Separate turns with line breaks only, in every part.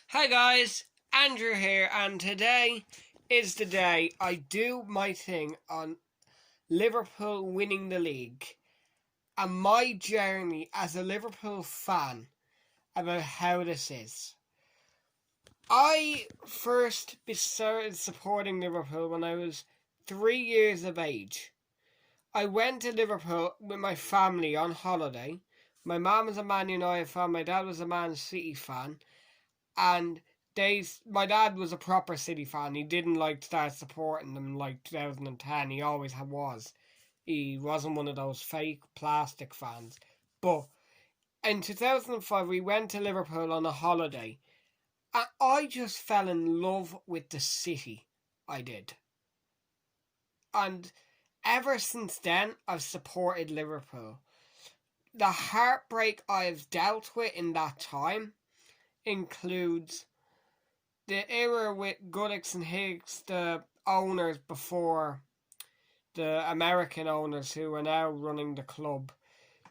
Hi guys, Andrew here, and today is the day I do my thing on Liverpool winning the league and my journey as a Liverpool fan about how this is. I first started supporting Liverpool when I was 3 years of age. I went to Liverpool with my family on holiday. My mum was a Man United fan, my dad was a Man City fan, and my dad was a proper City fan. He didn't start supporting them like 2010. He always was. He wasn't one of those fake plastic fans. But in 2005, we went to Liverpool on a holiday, and I just fell in love with the city. I did, and ever since then, I've supported Liverpool. The heartbreak I've dealt with in that time includes the era with Goodix and Higgs, the owners before the American owners who are now running the club.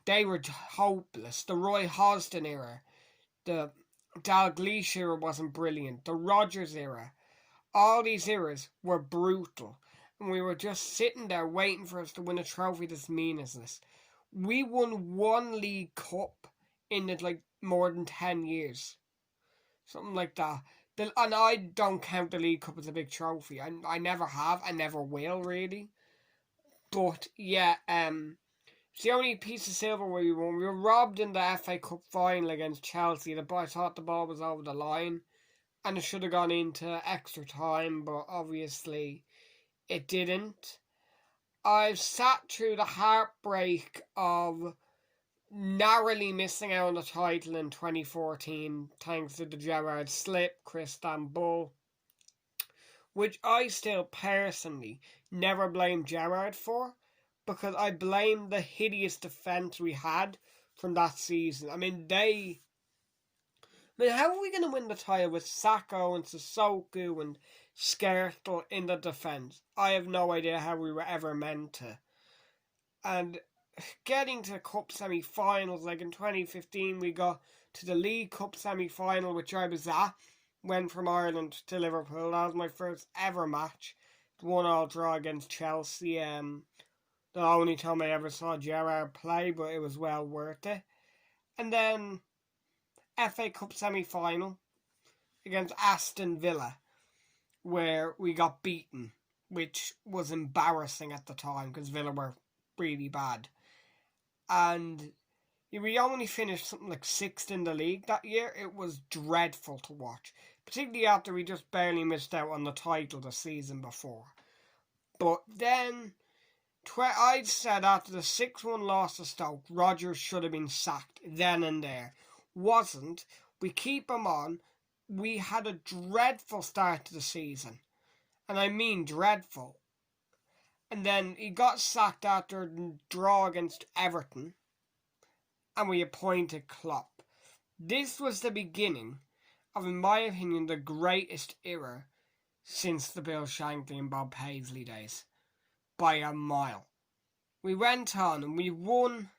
They were hopeless. The Roy Hodgson era, the Dalglish era wasn't brilliant. The Rodgers era, all these eras were brutal. And we were just sitting there waiting for us to win a trophy that's mean as this. We won one League Cup in more than 10 years. Something like that. And I don't count the League Cup as a big trophy. I never have. I never will, really. But, yeah, it's the only piece of silverware we won. We were robbed in the FA Cup final against Chelsea. I thought the ball was over the line. And it should have gone into extra time, but obviously it didn't. I've sat through the heartbreak of narrowly missing out on the title in 2014 thanks to the Gerrard slip, Christian Bull, which I still personally never blame Gerrard for, because I blame the hideous defence we had from that season. How are we going to win the title with Sacco and Sissoko and Skrtel in the defence? I have no idea how we were ever meant to. And getting to cup semi-finals, like in 2015 we got to the League Cup semi-final, which I was at, went from Ireland to Liverpool. That was my first ever match. 1-1 draw against Chelsea. The only time I ever saw Gerrard play, but it was well worth it. And then FA Cup semi-final against Aston Villa, where we got beaten, which was embarrassing at the time because Villa were really bad. And we only finished something like 6th in the league that year. It was dreadful to watch, particularly after we just barely missed out on the title the season before. But then, I'd said after the 6-1 loss to Stoke, Rodgers should have been sacked then and there. Wasn't. We keep him on. We had a dreadful start to the season. And I mean dreadful. And then he got sacked after a draw against Everton. And we appointed Klopp. This was the beginning of, in my opinion, the greatest era since the Bill Shankly and Bob Paisley days. By a mile. We went on and we won.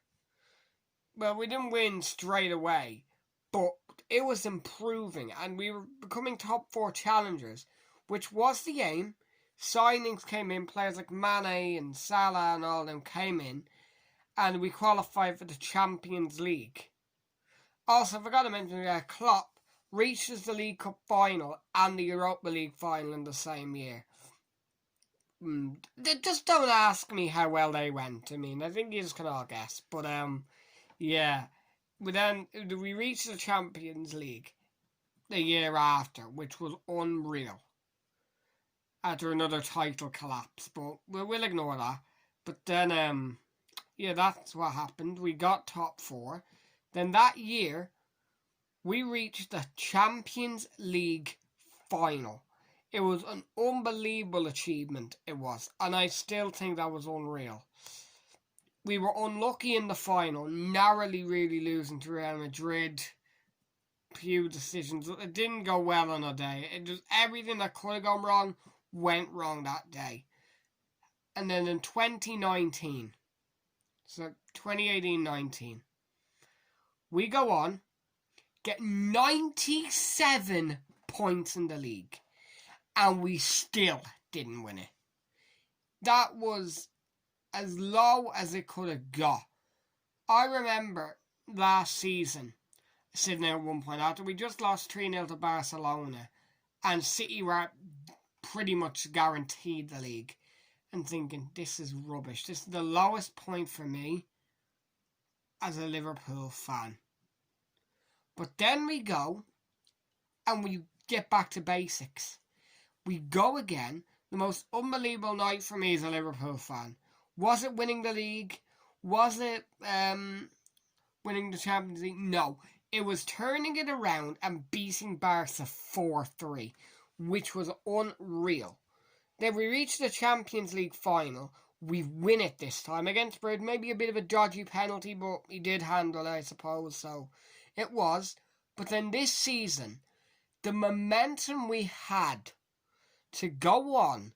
Well, we didn't win straight away, but it was improving and we were becoming top 4 challengers, which was the aim. Signings came in, players like Mane and Salah and all them came in, and we qualified for the Champions League. Also, I forgot to mention that Klopp reaches the League Cup final and the Europa League final in the same year. Just don't ask me how well they went. I think you just can all guess. But, yeah. We reached the Champions League the year after, which was unreal. After another title collapse, but we'll ignore that. But then, that's what happened. We got top 4. Then that year, we reached the Champions League final. It was an unbelievable achievement, it was. And I still think that was unreal. We were unlucky in the final, narrowly really losing to Real Madrid. Few decisions. It didn't go well on a day. It just everything that could have gone wrong went wrong that day. And then in 2019, so 2018-19, we go on get 97 points in the league, and we still didn't win it. That was as low as it could have got. I remember last season sitting there at one point after we just lost 3-0 to Barcelona, and City were pretty much guaranteed the league, and thinking, this is rubbish. This is the lowest point for me as a Liverpool fan. But then we go and we get back to basics. We go again. The most unbelievable night for me as a Liverpool fan. Was it winning the league? Was it winning the Champions League? No. It was turning it around and beating Barca 4-3, which was unreal. Then we reached the Champions League final. We win it this time against Bird. Maybe a bit of a dodgy penalty, but he did handle it, I suppose. So it was. But then this season, the momentum we had to go on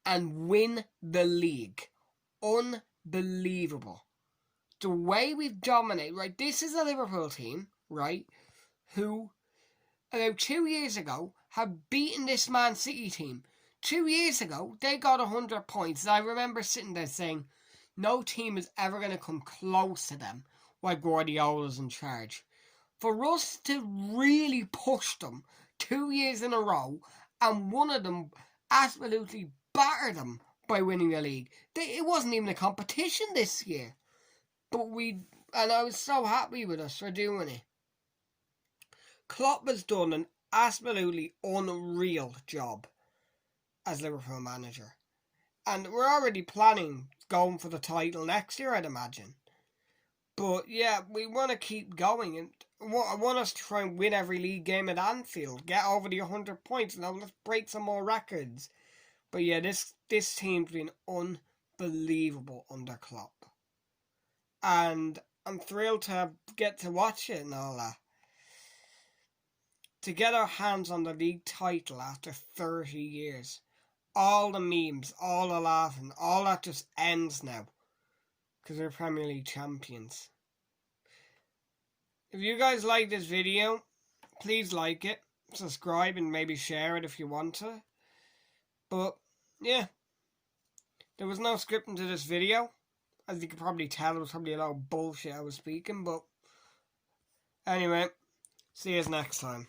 and win the league, unbelievable. The way we've dominated, right? This is a Liverpool team, right, who about 2 years ago had beaten this Man City team. 2 years ago, they got 100 points. And I remember sitting there saying, no team is ever going to come close to them while Guardiola's in charge. For us to really push them 2 years in a row, and one of them absolutely battered them by winning the league. It wasn't even a competition this year. But I was so happy with us for doing it. Klopp has done an absolutely unreal job as Liverpool manager. And we're already planning going for the title next year, I'd imagine. But yeah, we want to keep going, and I want us to try and win every league game at Anfield, get over the 100 points, and let's break some more records. But yeah, this team's been unbelievable under Klopp. And I'm thrilled to get to watch it and all that. To get our hands on the league title after 30 years. All the memes, all the laughing, all that just ends now. Because we're Premier League champions. If you guys like this video, please like it, subscribe, and maybe share it if you want to. But, yeah. There was no scripting to this video. As you can probably tell, it was probably a lot of bullshit I was speaking, but... Anyway, see you next time.